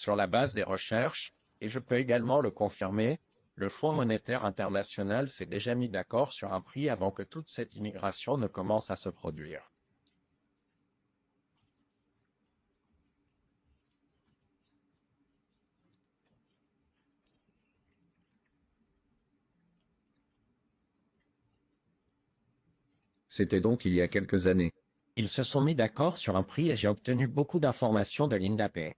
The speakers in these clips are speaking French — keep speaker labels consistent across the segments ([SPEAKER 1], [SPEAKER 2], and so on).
[SPEAKER 1] sur la base des recherches, et je peux également le confirmer, le Fonds monétaire international s'est déjà mis d'accord sur un prix avant que toute cette immigration ne commence à se produire.
[SPEAKER 2] C'était donc il y a quelques années.
[SPEAKER 1] Ils se sont mis d'accord sur un prix et j'ai obtenu beaucoup d'informations de Linda Pay.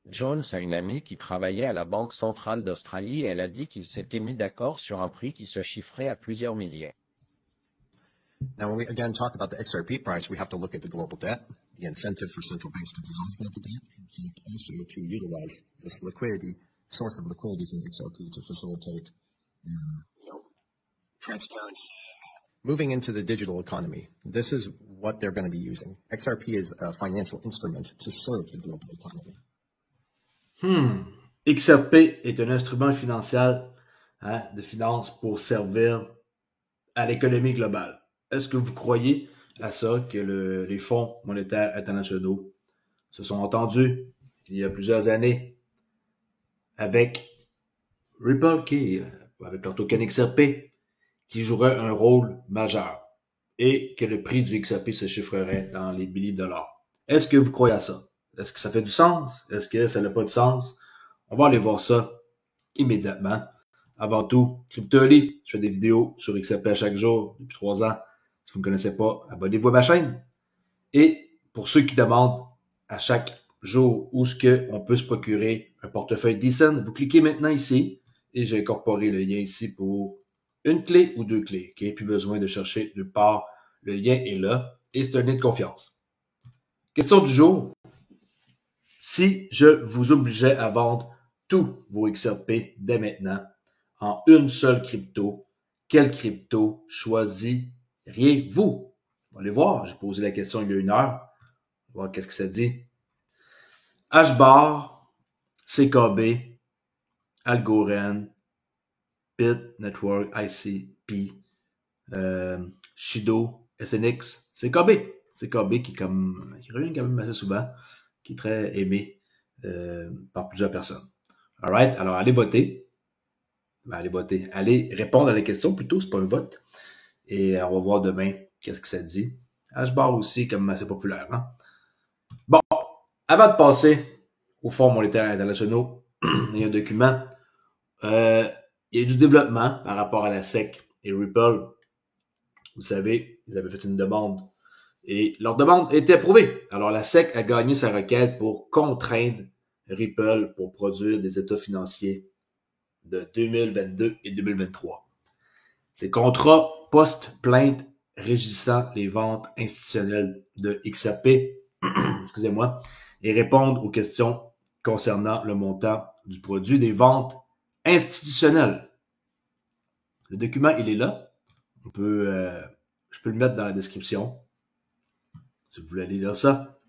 [SPEAKER 1] Jones a une amie qui travaillait à la Banque centrale d'Australie et elle a dit qu'ils s'étaient mis d'accord sur un prix qui se chiffrait à plusieurs milliers.
[SPEAKER 3] Now, when we again talk about the XRP price, we have to look at the global debt, the incentive for central banks to dissolve global debt, and also to utilize this source of liquidity from XRP to facilitate, transparency. Moving into the digital economy, this is what they're going to be using. XRP is a financial instrument to serve the global economy.
[SPEAKER 4] XRP est un instrument financier de finance pour servir à l'économie globale. Est-ce que vous croyez à ça, que les fonds monétaires internationaux se sont entendus il y a plusieurs années avec Ripple, avec leur token XRP, qui jouerait un rôle majeur et que le prix du XRP se chiffrerait dans les milliers de dollars? Est-ce que vous croyez à ça? Est-ce que ça fait du sens? Est-ce que ça n'a pas de sens? On va aller voir ça immédiatement. Avant tout, CryptoLy, je fais des vidéos sur XRP à chaque jour depuis 3 ans. Si vous ne me connaissez pas, abonnez-vous à ma chaîne. Et pour ceux qui demandent à chaque jour où est-ce qu'on peut se procurer un portefeuille decent, vous cliquez maintenant ici et j'ai incorporé le lien ici pour une clé ou 2 clés. Okay? Plus besoin de chercher nulle part. Le lien est là et c'est un lien de confiance. Question du jour. Si je vous obligeais à vendre tous vos XRP dès maintenant en une seule crypto, quelle crypto choisiriez-vous? On va aller voir. J'ai posé la question il y a 1 heure. On va voir qu'est-ce que ça dit. HBAR, CKB, Algorand, Bit Network, ICP, Shido, SNX, CKB. CKB qui revient quand même assez souvent, qui est très aimé par plusieurs personnes. Alright, alors allez voter. Allez voter. Allez répondre à la question plutôt, c'est pas un vote. Et on va voir demain qu'est-ce que ça dit. HBAR aussi, comme assez populaire. Hein? Bon, avant de passer au Fonds monétaire internationaux, il y a un document. Il y a du développement par rapport à la SEC et Ripple. Vous savez, ils avaient fait une demande et leur demande était approuvée. Alors la SEC a gagné sa requête pour contraindre Ripple pour produire des états financiers de 2022 et 2023. Ces contrats post-plainte régissant les ventes institutionnelles de XRP, excusez-moi, et répondent aux questions concernant le montant du produit des ventes institutionnelles. Le document, il est là. Je peux le mettre dans la description si vous voulez aller lire ça.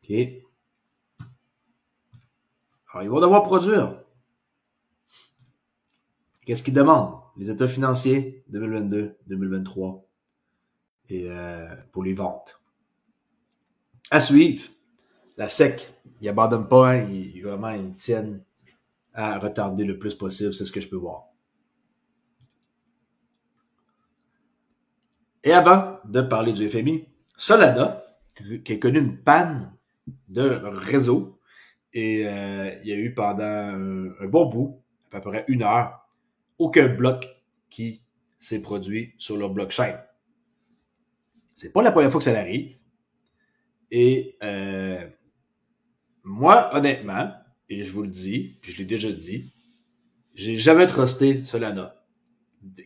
[SPEAKER 4] OK. Alors, ils vont devoir produire. Qu'est-ce qu'ils demandent? Les états financiers 2022, 2023 et pour les ventes. À suivre, la SEC, ils n'abandonnent pas, hein, ils tiennent à retarder le plus possible, c'est ce que je peux voir. Et avant de parler du FMI, Solana, qui a connu une panne de réseau, et il y a eu pendant un bon bout, à peu près 1 heure, aucun bloc qui s'est produit sur leur blockchain. C'est pas la première fois que ça arrive. Et moi, honnêtement, et je vous le dis, puis je l'ai déjà dit, j'ai jamais trusté Solana.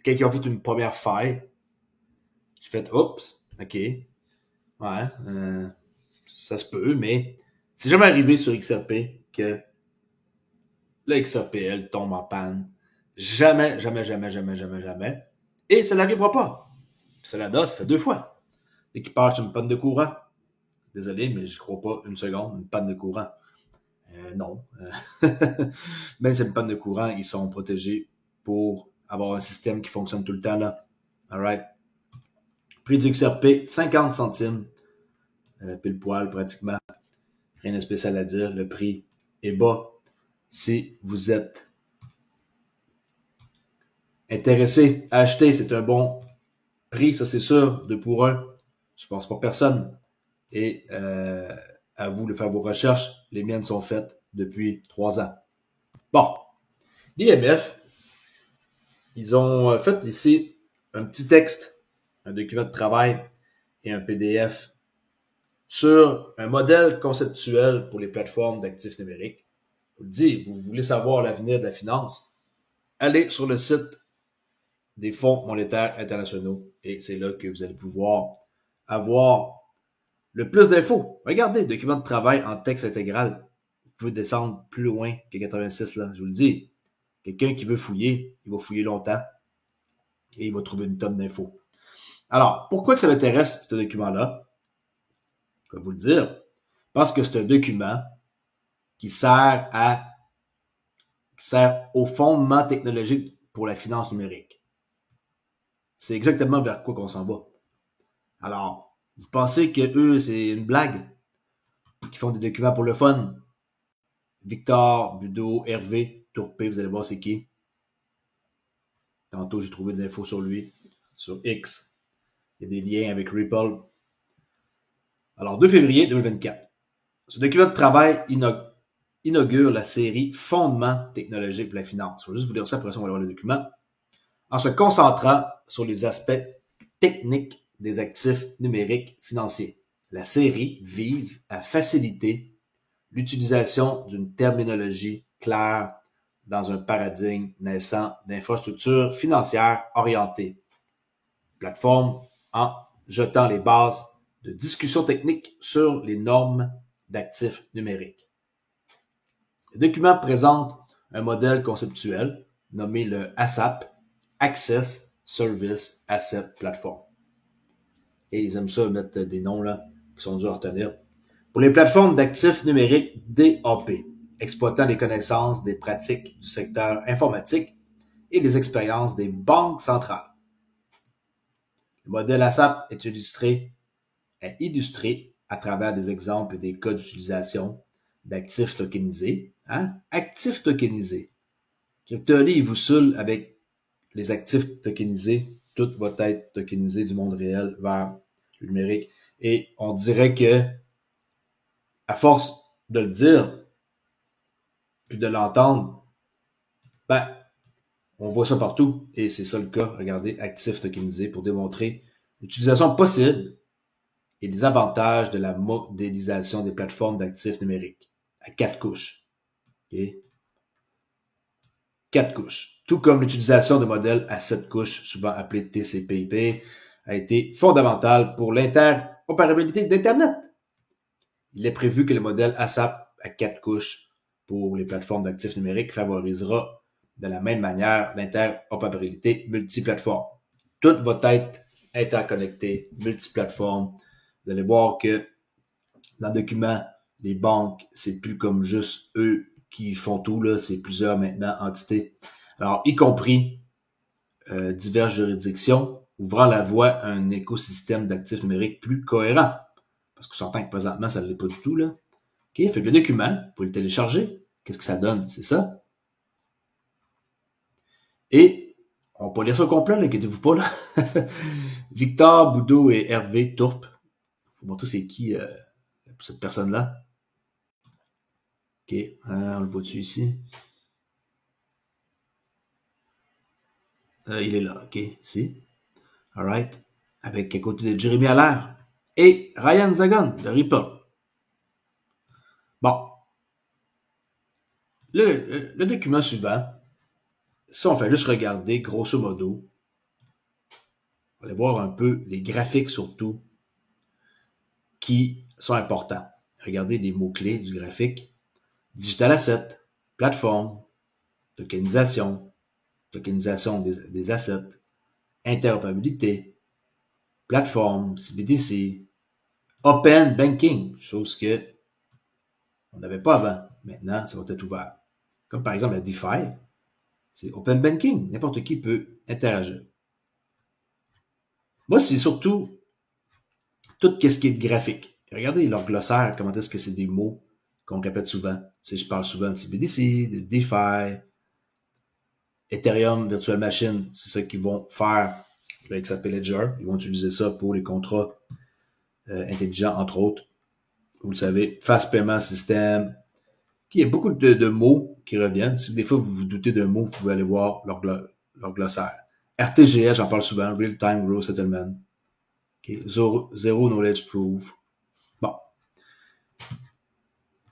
[SPEAKER 4] Quand ils ont fait une première faille, j'ai fait « Oups, ok, ouais, ça se peut, mais c'est jamais arrivé sur XRP que le XRPL tombe en panne. Jamais. Et ça n'arrivera pas. Solana, ça fait 2 fois. Et qui part sur une panne de courant. Désolé, mais je crois pas une seconde, une panne de courant. Non. Même si c'est une panne de courant, ils sont protégés pour avoir un système qui fonctionne tout le temps là. Alright. Prix du XRP, 50 centimes. Pile poil, pratiquement. Rien de spécial à dire. Le prix est bas. Si vous êtes intéressé à acheter, c'est un bon prix, ça c'est sûr, 2 pour 1. Je pense pas personne. Et à vous de faire vos recherches. Les miennes sont faites depuis 3 ans. Bon, l'IMF, ils ont fait ici un petit texte, un document de travail et un PDF sur un modèle conceptuel pour les plateformes d'actifs numériques. Je vous le dis, vous voulez savoir l'avenir de la finance, allez sur le site des fonds monétaires internationaux et c'est là que vous allez pouvoir avoir le plus d'infos. Regardez, document de travail en texte intégral. Vous pouvez descendre plus loin que 86, là, je vous le dis. Quelqu'un qui veut fouiller, il va fouiller longtemps et il va trouver une tonne d'infos. Alors, pourquoi que ça m'intéresse, ce document-là? Je vais vous le dire. Parce que c'est un document qui sert au fondement technologique pour la finance numérique. C'est exactement vers quoi qu'on s'en va. Alors, vous pensez que eux, c'est une blague? Qui font des documents pour le fun? Victor, Budo, Hervé, Tourpé, vous allez voir c'est qui. Tantôt, j'ai trouvé des infos sur lui, sur X. Il y a des liens avec Ripple. Alors, 2 février 2024. Ce document de travail inaugure la série Fondements technologiques pour la finance. Je vais juste vous lire ça, après ça, on va voir le document. En se concentrant sur les aspects techniques des actifs numériques financiers. La série vise à faciliter l'utilisation d'une terminologie claire dans un paradigme naissant d'infrastructures financières orientées. Plateforme en jetant les bases de discussions techniques sur les normes d'actifs numériques. Le document présente un modèle conceptuel nommé le ASAP, Access Service Asset Platform. Et ils aiment ça mettre des noms là qui sont durs à retenir. Pour les plateformes d'actifs numériques DAP, exploitant les connaissances des pratiques du secteur informatique et les expériences des banques centrales. Le modèle ASAP est illustré à travers des exemples et des cas d'utilisation d'actifs tokenisés. Actifs tokenisés. Crypto.ly, il vous saoule avec les actifs tokenisés. Tout va être tokenisé du monde réel vers le numérique. Et on dirait que, à force de le dire, puis de l'entendre, on voit ça partout. Et c'est ça le cas. Regardez, actifs tokenisés pour démontrer l'utilisation possible et les avantages de la modélisation des plateformes d'actifs numériques à 4 couches. Okay? 4 couches. Tout comme l'utilisation de modèles à 7 couches, souvent appelés TCP/IP, a été fondamentale pour l'interopérabilité d'Internet. Il est prévu que le modèle ASAP à 4 couches pour les plateformes d'actifs numériques favorisera de la même manière l'interopérabilité multiplateforme. Tout va être interconnecté, multiplateforme. Vous allez voir que dans le document, les banques, c'est plus comme juste eux qui font tout, là, c'est plusieurs maintenant entités. Alors, y compris diverses juridictions, ouvrant la voie à un écosystème d'actifs numériques plus cohérent. Parce qu'on s'entend que présentement, ça ne l'est pas du tout, là. OK, fait que le document, vous pouvez le télécharger. Qu'est-ce que ça donne? C'est ça. Et, on peut lire ça au complet, inquiétez-vous pas, là. Victor, Boudot et Hervé Tourpe. Je vais vous montrer c'est qui cette personne-là. OK, on le voit-tu ici? Il est là, OK, ici. Alright. Avec à côté de Jérémy Allaire et Ryan Zagon de Ripple. Bon. Le document suivant, si on fait juste regarder, grosso modo, on va aller voir un peu les graphiques surtout qui sont importants. Regardez les mots-clés du graphique. Digital asset, plateforme, tokenisation des assets, interopérabilité, plateforme, CBDC, open banking, chose que on n'avait pas avant. Maintenant, ça va être ouvert. Comme par exemple la DeFi, c'est open banking. N'importe qui peut interagir. Moi, c'est surtout tout ce qui est de graphique. Regardez leur glossaire, comment est-ce que c'est des mots qu'on répète souvent. Tu sais, je parle souvent de CBDC, de DeFi, Ethereum, Virtual Machine, c'est ça qu'ils vont faire avec XRP Ledger. Ils vont utiliser ça pour les contrats intelligents, entre autres. Vous le savez, Fast Payment System. Il y a beaucoup de mots qui reviennent. Si des fois vous vous doutez d'un mot, vous pouvez aller voir leur glossaire. RTGS, j'en parle souvent, Real Time Growth Settlement. Okay. Zero Knowledge Proof. Bon.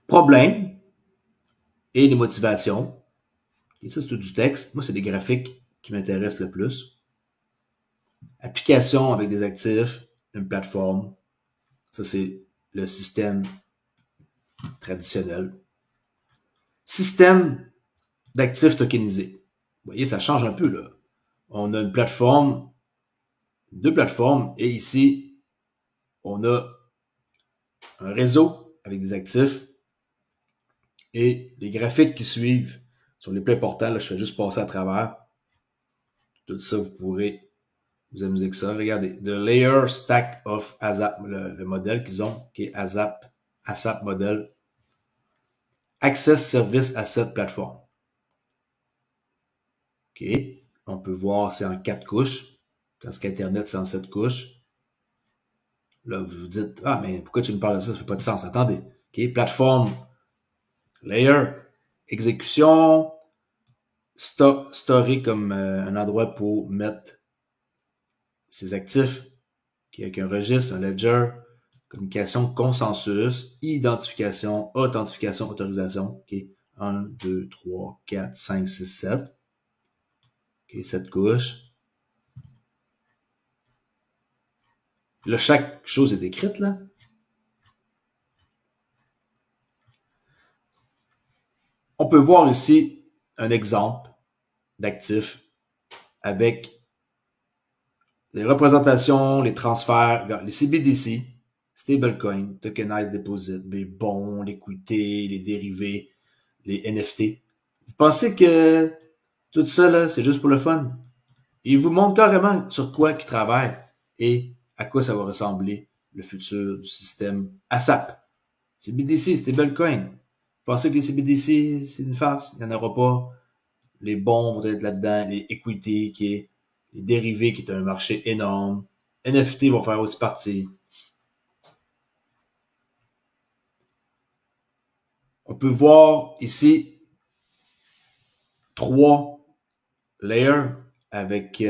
[SPEAKER 4] Problème et les motivations. Et ça, c'est tout du texte. Moi, c'est des graphiques qui m'intéressent le plus. Application avec des actifs, une plateforme. Ça, c'est le système traditionnel. Système d'actifs tokenisés. Vous voyez, ça change un peu, là. On a une plateforme, deux plateformes, et ici, on a un réseau avec des actifs, et les graphiques qui suivent sont les plus importants. Là, je fais juste passer à travers. Tout ça, vous pourrez vous amuser avec ça. Regardez, the layer stack of ASAP, le modèle qu'ils ont, qui est ASAP model. Access Service Asset Platform. OK. On peut voir, c'est en 4 couches. Quand c'est qu'Internet, c'est en 7 couches. Là, vous vous dites, ah, mais pourquoi tu me parles de ça? Ça fait pas de sens. Attendez. OK. Plateforme, layer, exécution, story comme un endroit pour mettre ses actifs, OK, avec un registre, un ledger, communication, consensus, identification, authentification, autorisation. OK. 1, 2, 3, 4, 5, 6, 7. OK, 7 couches. Là, chaque chose est décrite, là. On peut voir ici un exemple d'actifs avec les représentations, les transferts, les CBDC, stablecoin, tokenized deposit, les bons, l'équité, les dérivés, les NFT. Vous pensez que tout ça, là, c'est juste pour le fun? Il vous montre carrément sur quoi ils travaillent et à quoi ça va ressembler le futur du système ASAP. CBDC, stablecoin. Vous pensez que les CBDC, c'est une farce? Il n'y en aura pas. Les bons vont être là-dedans, les equity, qui est les dérivés, qui est un marché énorme. NFT vont faire aussi partie. On peut voir ici 3 layers avec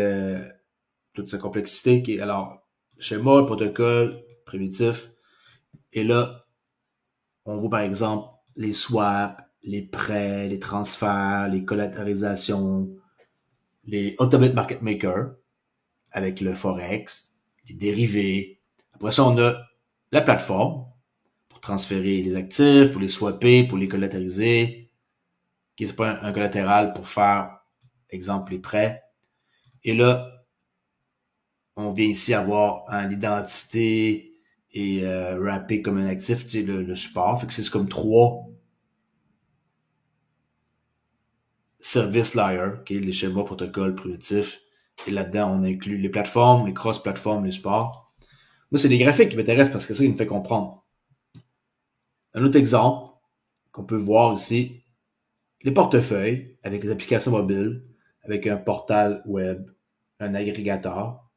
[SPEAKER 4] toute sa complexité. Qui est, alors, schéma, le protocole, primitif. Et là, on voit par exemple les swaps, les prêts, les transferts, les collatéralisations, les automate market maker avec le forex, les dérivés. Après ça, on a la plateforme pour transférer les actifs, pour les swapper, pour les collatéraliser, qui c'est pas un collatéral pour faire, exemple, les prêts. Et là, on vient ici avoir l'identité et wrappé comme un actif, tu sais, le support. Fait que c'est comme 3 service layer, okay, les schémas, protocoles, primitifs. Et là-dedans, on inclut les plateformes, les cross-plateformes, les supports. Moi, c'est des graphiques qui m'intéressent parce que ça, il me fait comprendre. Un autre exemple qu'on peut voir ici, les portefeuilles avec les applications mobiles, avec un portal web, un agrégateur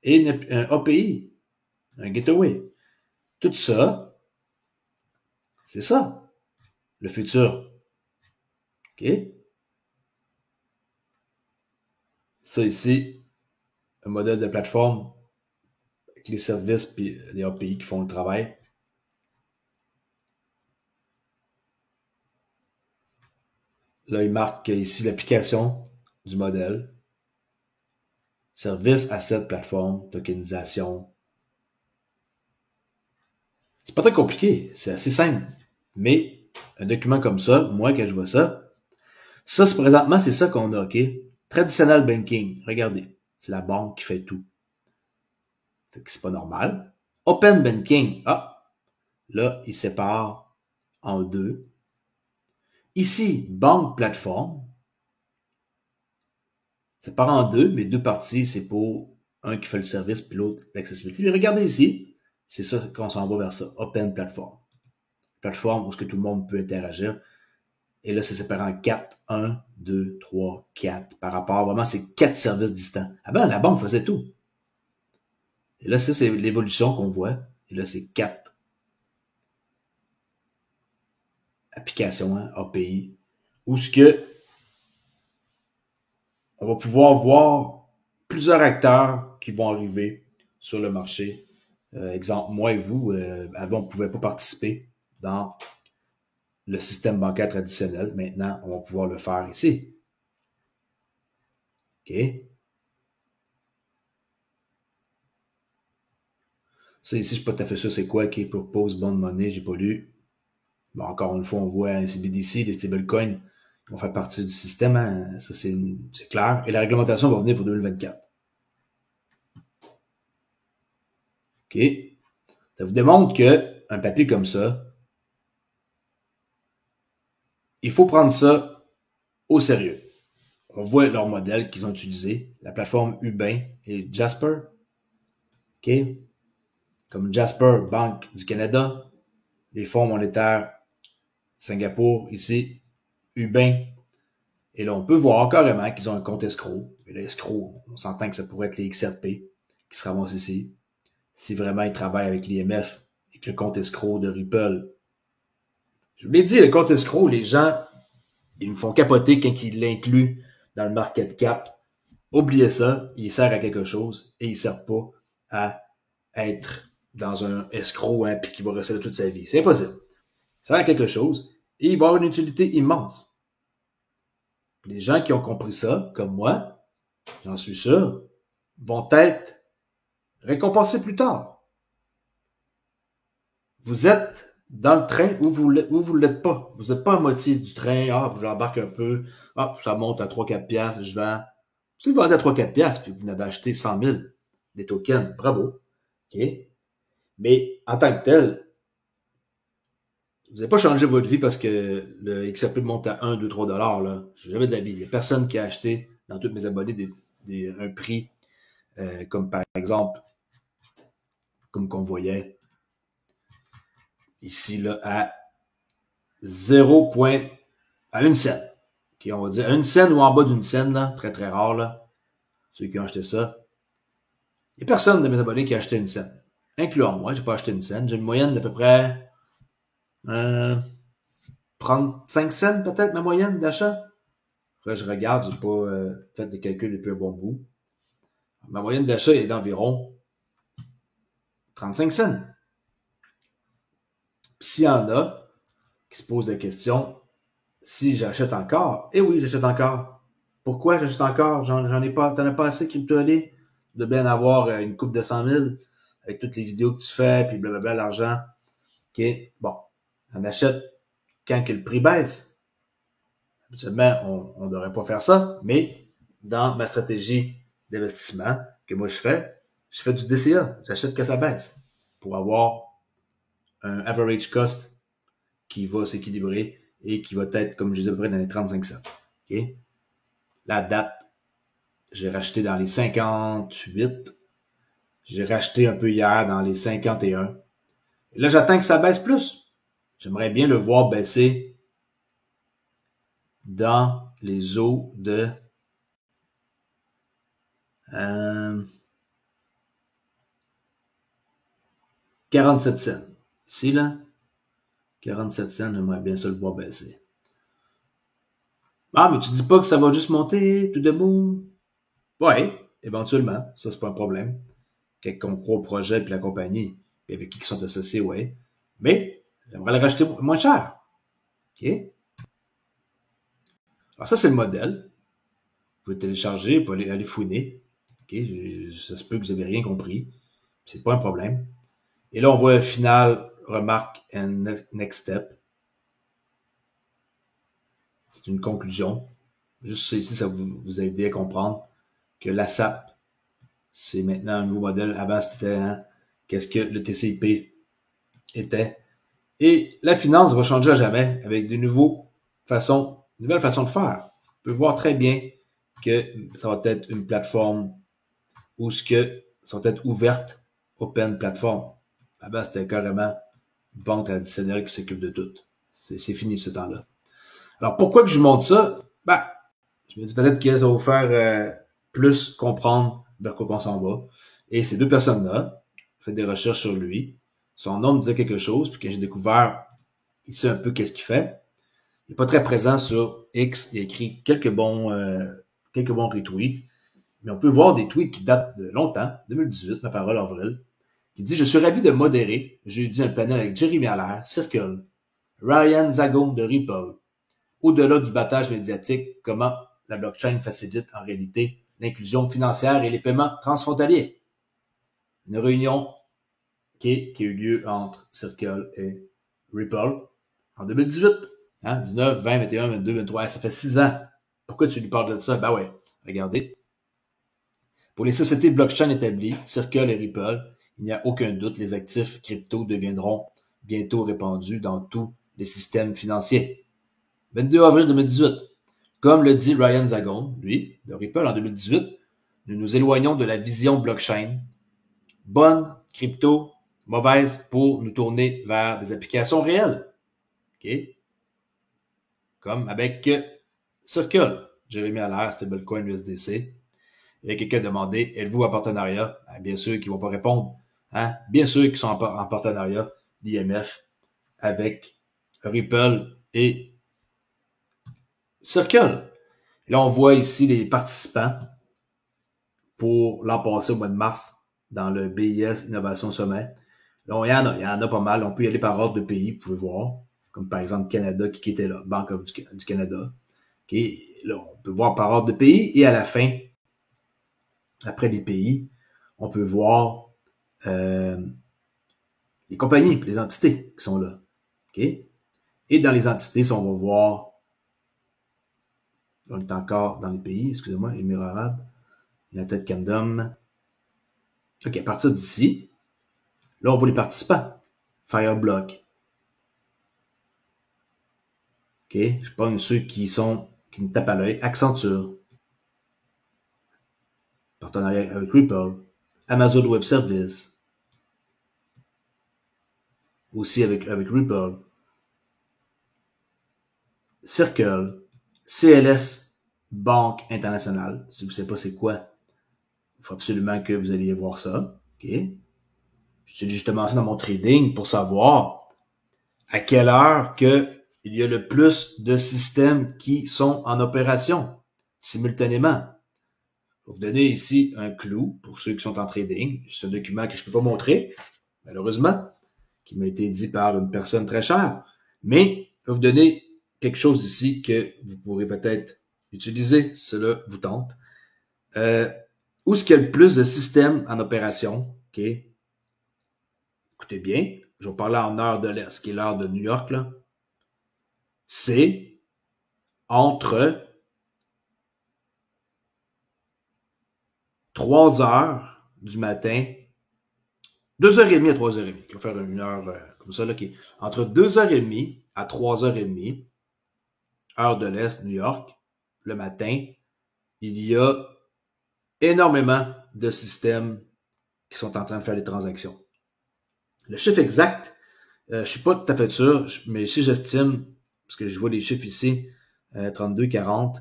[SPEAKER 4] et un API, un gateway. Tout ça, c'est ça, le futur. OK? Ça ici, un modèle de plateforme avec les services et les API qui font le travail. Là, il marque ici l'application du modèle. Service, asset, plateforme, tokenisation. C'est pas très compliqué, c'est assez simple. Mais un document comme ça, moi, quand je vois ça, présentement, c'est ça qu'on a, OK? Traditional banking, regardez, c'est la banque qui fait tout. Fait que c'est pas normal. Open banking, là, il sépare en 2. Ici, banque plateforme, sépare en 2, mais 2 parties, c'est pour un qui fait le service puis l'autre l'accessibilité. Mais regardez ici, c'est ça qu'on s'en va vers ça, open platform. plateforme où ce que tout le monde peut interagir. Et là, c'est séparé en 4, 1, 2, 3, 4 par rapport, vraiment, c'est 4 services distants. Avant, la banque faisait tout. Et là, ça, c'est l'évolution qu'on voit. Et là, c'est 4 applications, hein, API, où ce que on va pouvoir voir plusieurs acteurs qui vont arriver sur le marché. Exemple, moi et vous, avant, on ne pouvait pas participer dans le système bancaire traditionnel. Maintenant, on va pouvoir le faire ici. OK? Ça, ici, je ne suis pas tout à fait sûr c'est quoi qui propose bonne monnaie, j'ai pas lu. Bon, encore une fois, on voit un CBDC, des stablecoins qui vont faire partie du système, hein? Ça, c'est clair. Et la réglementation va venir pour 2024. OK? Ça vous démontre qu'un papier comme ça, il faut prendre ça au sérieux. On voit leur modèle qu'ils ont utilisé, la plateforme Ubin et Jasper. OK? Comme Jasper, Banque du Canada, les fonds monétaires Singapour, ici, Ubin. Et là, on peut voir carrément qu'ils ont un compte escroc. Et l'escroc, on s'entend que ça pourrait être les XRP qui se ramassent ici. Si vraiment ils travaillent avec l'IMF et que le compte escroc de Ripple. Je vous l'ai dit, le compte escroc, les gens, ils me font capoter quand ils l'incluent dans le market cap. Oubliez ça, il sert à quelque chose et il ne sert pas à être dans un escroc, hein, puis qui va rester là toute sa vie. C'est impossible. Ça sert à quelque chose et il va avoir une utilité immense. Les gens qui ont compris ça, comme moi, j'en suis sûr, vont être récompensés plus tard. Vous êtes dans le train ou vous ne l'êtes pas. Vous n'êtes pas à moitié du train. Ah, j'embarque un peu. Ah, ça monte à 3-4 piastres, je vends. Si vous vendez à 3-4 piastres puis vous en avez acheté 100 000 des tokens, bravo. OK? Mais en tant que tel, vous n'avez pas changé votre vie parce que le XRP monte à 1, 2, 3 $. Là. Je n'ai jamais d'avis. Il n'y a personne qui a acheté dans tous mes abonnés un prix comme par exemple, comme qu'on voyait ici là, à 0, à 1 cent. Okay, on va dire 1 cent ou en bas d'une cent, là, très très rare, là, ceux qui ont acheté ça. Il n'y a personne de mes abonnés qui a acheté 1 cent. Incluant moi, j'ai pas acheté 1 cent. J'ai une moyenne d'à peu près 35 cents peut-être, ma moyenne d'achat. Après, je regarde, j'ai pas fait des calculs depuis un bon bout. Ma moyenne d'achat est d'environ 35 cents. Puis s'il y en a qui se posent la question, si j'achète encore, eh oui, j'achète encore. Pourquoi j'achète encore? J'en ai pas, t'en as pas assez crypto-allé de bien avoir une coupe de 100 000 avec toutes les vidéos que tu fais, puis blablabla, l'argent. OK, bon, on achète quand que le prix baisse. Habituellement, on ne devrait pas faire ça, mais dans ma stratégie d'investissement que moi je fais du DCA. J'achète que ça baisse pour avoir un average cost qui va s'équilibrer et qui va être, comme je disais, à peu près dans les 35 cents. Okay? La date, j'ai racheté dans les 58. J'ai racheté un peu hier dans les 51. Et là, j'attends que ça baisse plus. J'aimerais bien le voir baisser dans les eaux de 47 cents. Ici, là, 47 cents, j'aimerais bien ça le voir baisser. Ah, mais tu dis pas que ça va juste monter tout de boum? Oui, éventuellement. Ça, c'est pas un problème. Quelqu'un croit au projet et la compagnie, et avec qui ils sont associés, oui. Mais, j'aimerais le racheter moins cher. OK? Alors, ça, c'est le modèle. Vous pouvez télécharger, vous pouvez aller fouiner. OK? Ça se peut que vous n'avez rien compris. C'est pas un problème. Et là, on voit final, remarque and next step. C'est une conclusion. Juste ça ici, ça vous aider à comprendre que l'ASAP, c'est maintenant un nouveau modèle. Avant, c'était qu'est-ce que le TCP était. Et la finance va changer à jamais avec de nouvelles façons de faire. On peut voir très bien que ça va être une plateforme où ça va être ouverte, open platform. Avant, c'était carrément banque traditionnelle qui s'occupe de tout. C'est fini ce temps-là. Alors, pourquoi que je vous montre ça? Ben, je me dis peut-être que ça va vous faire plus comprendre vers quoi on s'en va. Et ces deux personnes-là, j'ai fait des recherches sur lui. Son nom me disait quelque chose, puis que j'ai découvert ici un peu qu'est-ce qu'il fait. Il n'est pas très présent sur X. Il a écrit quelques bons retweets. Mais on peut voir des tweets qui datent de longtemps, 2018, ma parole avril, qui dit « Je suis ravi de modérer. J'ai dit un panel avec Jeremy Allaire, Circle, Ryan Zagon de Ripple. Au-delà du battage médiatique, comment la blockchain facilite en réalité l'inclusion financière et les paiements transfrontaliers. » Une réunion qui a eu lieu entre Circle et Ripple en 2018. 19, 20, 21, 22, 23, ça fait 6 ans. Pourquoi tu lui parles de ça? Ben ouais, regardez. Pour les sociétés blockchain établies, Circle et Ripple, il n'y a aucun doute, les actifs crypto deviendront bientôt répandus dans tous les systèmes financiers. 22 avril 2018. Comme le dit Ryan Zagon, lui, de Ripple en 2018, nous nous éloignons de la vision blockchain. Bonne crypto, mauvaise pour nous tourner vers des applications réelles. OK? Comme avec Circle, Jeremy Allaire, stablecoin USDC. Il y a quelqu'un demandé, êtes-vous en partenariat? Bien sûr qu'ils ne vont pas répondre. Bien sûr qu'ils sont en partenariat, l'IMF, avec Ripple et Circle. Et là, on voit ici les participants pour l'an passé, au mois de mars, dans le BIS Innovation Sommet. Là, il y en a pas mal. On peut y aller par ordre de pays, vous pouvez voir. Comme par exemple Canada qui était là, Banque du Canada. Okay. Là, on peut voir par ordre de pays. Et à la fin, après les pays, on peut voir les compagnies, les entités qui sont là. Okay. Et dans les entités, on va voir, on est encore dans les pays, excusez-moi, Émirats arabes, United Kingdom. OK, à partir d'ici, là, on voit les participants. Fireblock. OK, je prends ceux qui nous tapent à l'œil. Accenture. Partenariat avec Ripple. Amazon Web Services. Aussi avec Ripple. Circle. CLS Banque Internationale. Si vous ne savez pas c'est quoi, il faut absolument que vous alliez voir ça. OK. J'utilise justement ça dans mon trading pour savoir à quelle heure que il y a le plus de systèmes qui sont en opération simultanément. Je vais vous donner ici un clou pour ceux qui sont en trading. C'est un document que je ne peux pas montrer, malheureusement, qui m'a été dit par une personne très chère. Mais je vais vous donner quelque chose ici que vous pourrez peut-être utiliser si cela vous tente. Où est-ce qu'il y a le plus de systèmes en opération? OK. Écoutez bien, je vais parler en heure de l'Est, qui est l'heure de New York, là. C'est entre 3 heures du matin, 2h30 à 3h30. On va faire une heure comme ça, là, qui est entre 2h30 à 3h30, heure de l'Est, New York, le matin, il y a énormément de systèmes qui sont en train de faire des transactions. Le chiffre exact, je suis pas tout à fait sûr, mais si j'estime, parce que je vois les chiffres ici, 32, 40,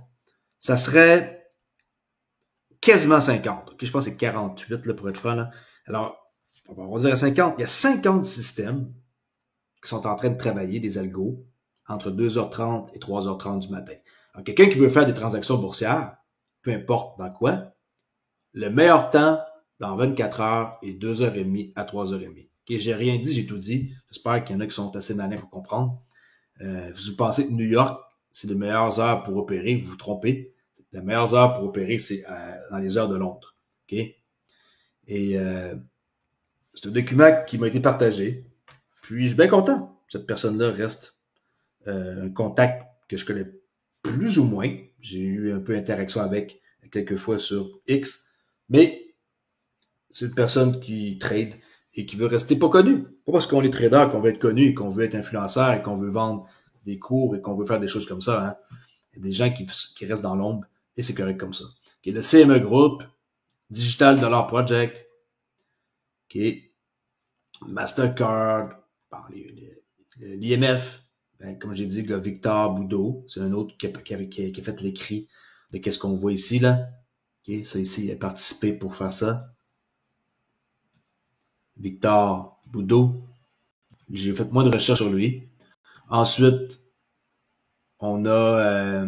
[SPEAKER 4] ça serait quasiment 50. Okay, je pense que c'est 48 là, pour être franc. Là. Alors, on va dire à 50. Il y a 50 systèmes qui sont en train de travailler, des algos, entre 2h30 et 3h30 du matin. Alors, quelqu'un qui veut faire des transactions boursières, peu importe dans quoi, le meilleur temps dans 24 heures est 2h30 à 3h30. Okay, j'ai rien dit, j'ai tout dit. J'espère qu'il y en a qui sont assez malins pour comprendre. Vous pensez que New York, c'est les meilleures heures pour opérer, vous vous trompez. Les meilleures heures pour opérer, c'est dans les heures de Londres. Okay? Et c'est un document qui m'a été partagé. Puis je suis bien content. Cette personne-là reste un contact que je connais plus ou moins. J'ai eu un peu d'interaction avec quelques fois sur X. Mais c'est une personne qui trade et qui veut rester pas connu. Pas parce qu'on est trader qu'on veut être connu et qu'on veut être influenceur et qu'on veut vendre des cours et qu'on veut faire des choses comme ça. Hein. Il y a des gens qui restent dans l'ombre et c'est correct comme ça. Okay, le CME Group, Digital Dollar Project, okay, Mastercard, l'IMF, ben, comme j'ai dit, le gars Victor Boudreau, c'est un autre qui a fait l'écrit de qu'est-ce qu'on voit ici, là. Okay, ça ici, il a participé pour faire ça. Victor Boudreau. J'ai fait moins de recherches sur lui. Ensuite, on a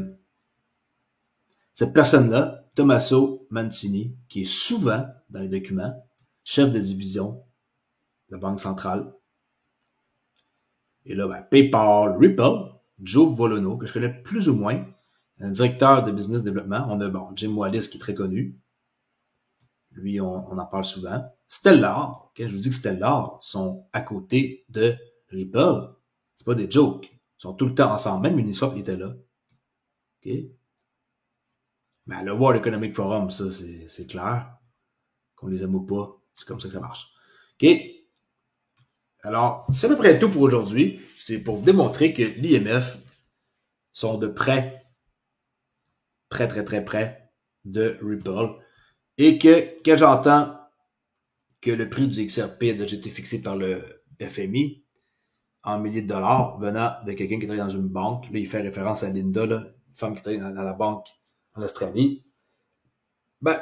[SPEAKER 4] cette personne-là, Tommaso Mancini, qui est souvent dans les documents, chef de division de la Banque centrale. Et là, ben, PayPal, Ripple, Joe Volono, que je connais plus ou moins, un directeur de business développement. On a Jim Wallis, qui est très connu. Lui, on en parle souvent. Stellar, okay? Je vous dis que Stellar sont à côté de Ripple. C'est pas des jokes. Ils sont tout le temps ensemble. Même Uniswap était là. OK? Mais le World Economic Forum, ça, c'est clair. Qu'on les aime ou pas, c'est comme ça que ça marche. OK? Alors, c'est à peu près tout pour aujourd'hui. C'est pour vous démontrer que l'IMF sont de près, très près de Ripple. Et que quand j'entends que le prix du XRP a déjà été fixé par le FMI en milliers de dollars venant de quelqu'un qui travaille dans une banque, là, il fait référence à Linda, là, une femme qui travaille dans la banque en Australie. Ben,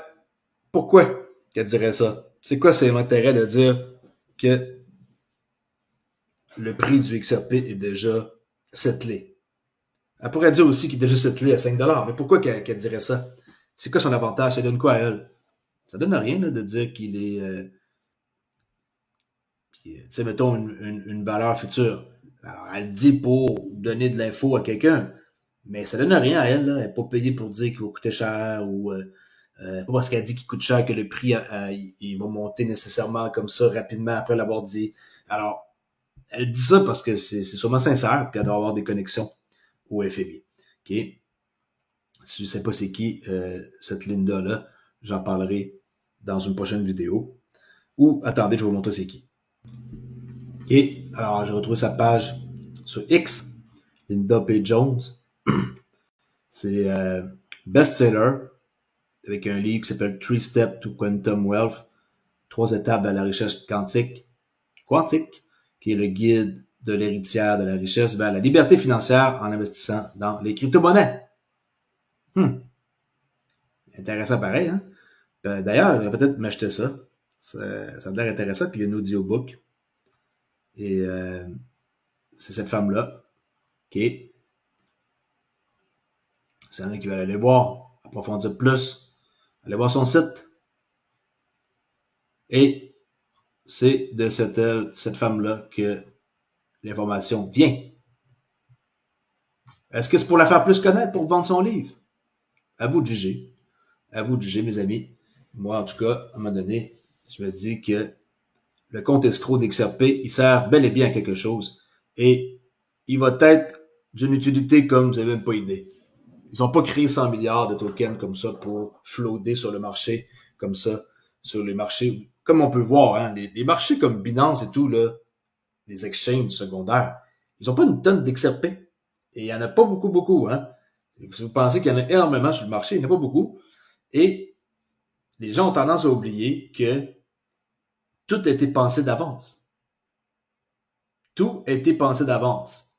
[SPEAKER 4] pourquoi qu'elle dirait ça? C'est quoi c'est l'intérêt de dire que le prix du XRP est déjà settlé? Elle pourrait dire aussi qu'il est déjà settlé à 5$, mais pourquoi qu'elle dirait ça? C'est quoi son avantage? Ça donne quoi à elle? Ça donne rien là, de dire qu'il est, tu sais, mettons une valeur future. Alors, elle dit pour donner de l'info à quelqu'un, mais ça donne rien à elle. Là. Elle n'est pas payée pour dire qu'il va coûter cher ou pas parce qu'elle dit qu'il coûte cher que le prix il va monter nécessairement comme ça rapidement après l'avoir dit. Alors, elle dit ça parce que c'est sûrement sincère, puis elle doit avoir des connexions au FMI. OK? Je ne sais pas c'est qui cette Linda-là. J'en parlerai dans une prochaine vidéo. Ou, attendez, je vais vous montrer c'est qui. OK, alors j'ai retrouvé sa page sur X, Linda P. Jones. C'est best-seller avec un livre qui s'appelle 3 Steps to Quantum Wealth, 3 étapes à la richesse quantique, qui est le guide de l'héritière de la richesse vers la liberté financière en investissant dans les crypto-monnaies. Intéressant pareil, hein? D'ailleurs, je vais peut-être m'acheter ça. Ça a l'air intéressant, puis il y a un audiobook. Et c'est cette femme-là. OK. C'est un qui veulent aller voir, approfondir plus. Allez voir son site. Et c'est de cette femme-là que l'information vient. Est-ce que c'est pour la faire plus connaître, pour vendre son livre? À vous de juger. À vous de juger, mes amis. Moi, en tout cas, à un moment donné, je me dis que le compte escroc d'XRP, il sert bel et bien à quelque chose. Et il va être d'une utilité comme vous n'avez même pas idée. Ils n'ont pas créé 100 milliards de tokens comme ça pour flotter sur le marché, comme ça, sur les marchés. Comme on peut voir, hein, les marchés comme Binance et tout, là, les exchanges secondaires, ils n'ont pas une tonne d'XRP. Et il n'y en a pas beaucoup, hein. Si vous pensez qu'il y en a énormément sur le marché, il n'y en a pas beaucoup. Et les gens ont tendance à oublier que tout a été pensé d'avance. Tout a été pensé d'avance.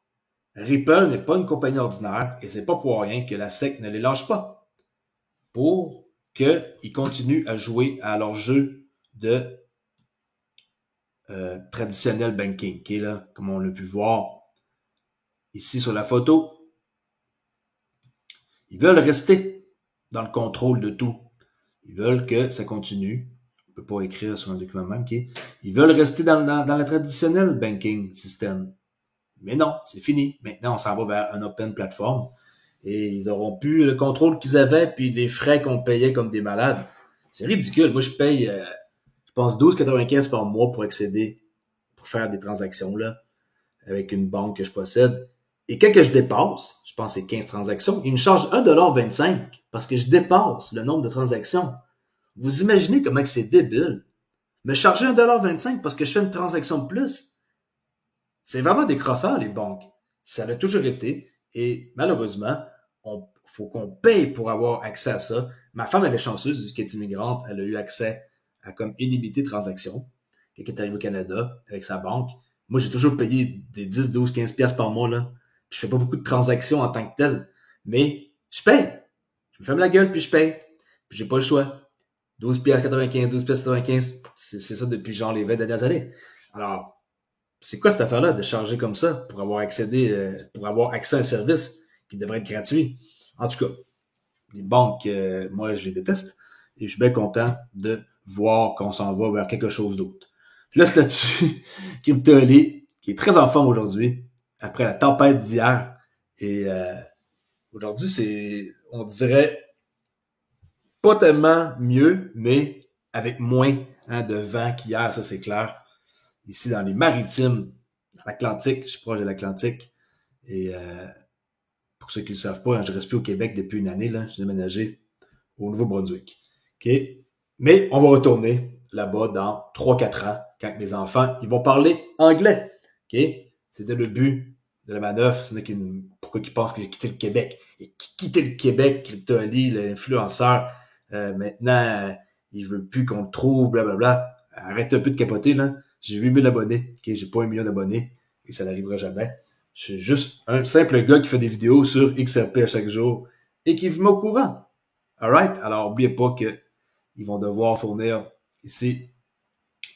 [SPEAKER 4] Ripple n'est pas une compagnie ordinaire et c'est pas pour rien que la SEC ne les lâche pas. Pour qu'ils continuent à jouer à leur jeu de traditionnel banking, qui est là, comme on l'a pu voir ici sur la photo. Ils veulent rester dans le contrôle de tout. Ils veulent que ça continue. On peut pas écrire sur un document même qui est. Ils veulent rester dans le traditionnel banking system. Mais non, c'est fini. Maintenant, on s'en va vers un open platform. Et ils auront plus le contrôle qu'ils avaient, puis les frais qu'on payait comme des malades. C'est ridicule. Moi, je paye, je pense, 12,95 par mois pour accéder, pour faire des transactions là, avec une banque que je possède. Et quand que je dépasse, je pense que c'est 15 transactions, ils me chargent 1,25$ parce que je dépasse le nombre de transactions. Vous imaginez comment que c'est débile? Me charger 1,25$ parce que je fais une transaction de plus? C'est vraiment des crosseurs, les banques. Ça l'a toujours été. Et malheureusement, faut qu'on paye pour avoir accès à ça. Ma femme, elle est chanceuse, vu qu'elle est immigrante, elle a eu accès à comme illimité de transactions. Quand elle est arrivée au Canada avec sa banque, Moi, j'ai toujours payé des 10, 12, 15 piastres par mois, là. Puis je fais pas beaucoup de transactions en tant que tel. Mais je paye. Je me ferme la gueule, puis je paye. Puis j'ai pas le choix. 12 piastres 95, 12 piastres 95. C'est ça depuis genre les 20 dernières années. Alors, c'est quoi cette affaire-là de charger comme ça pour avoir accès à un service qui devrait être gratuit? En tout cas, les banques, moi, je les déteste. Et je suis bien content de voir qu'on s'en va vers quelque chose d'autre. Je laisse là-dessus Crypto.ly, qui est très en forme aujourd'hui, après la tempête d'hier. Et aujourd'hui, on dirait, pas tellement mieux, mais avec moins de vent qu'hier, ça c'est clair. Ici, dans les maritimes, dans l'Atlantique, je suis proche de l'Atlantique. Et pour ceux qui ne le savent pas, je reste plus au Québec depuis une année. J'ai déménagé au Nouveau-Brunswick. Okay? Mais on va retourner là-bas dans 3-4 ans, quand mes enfants ils vont parler anglais. Okay? C'était le but de la manœuvre. Pourquoi ils pensent que j'ai quitté le Québec? Et quitter le Québec, Crypto.ly, l'influenceur, maintenant, il veut plus qu'on le trouve, blablabla. Arrête un peu de capoter, là. J'ai 8000 abonnés. Okay? J'ai pas 1 million d'abonnés. Et ça n'arrivera jamais. Je suis juste un simple gars qui fait des vidéos sur XRP à chaque jour et qui vous met au courant. Alright? Alors, n'oubliez pas qu'ils vont devoir fournir ici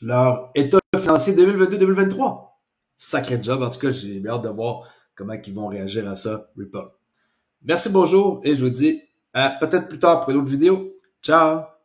[SPEAKER 4] leur état financier 2022-2023. Sacré job. En tout cas, j'ai hâte de voir comment ils vont réagir à ça, Ripple. Merci, bonjour, et je vous dis à peut-être plus tard pour une autre vidéo. Ciao!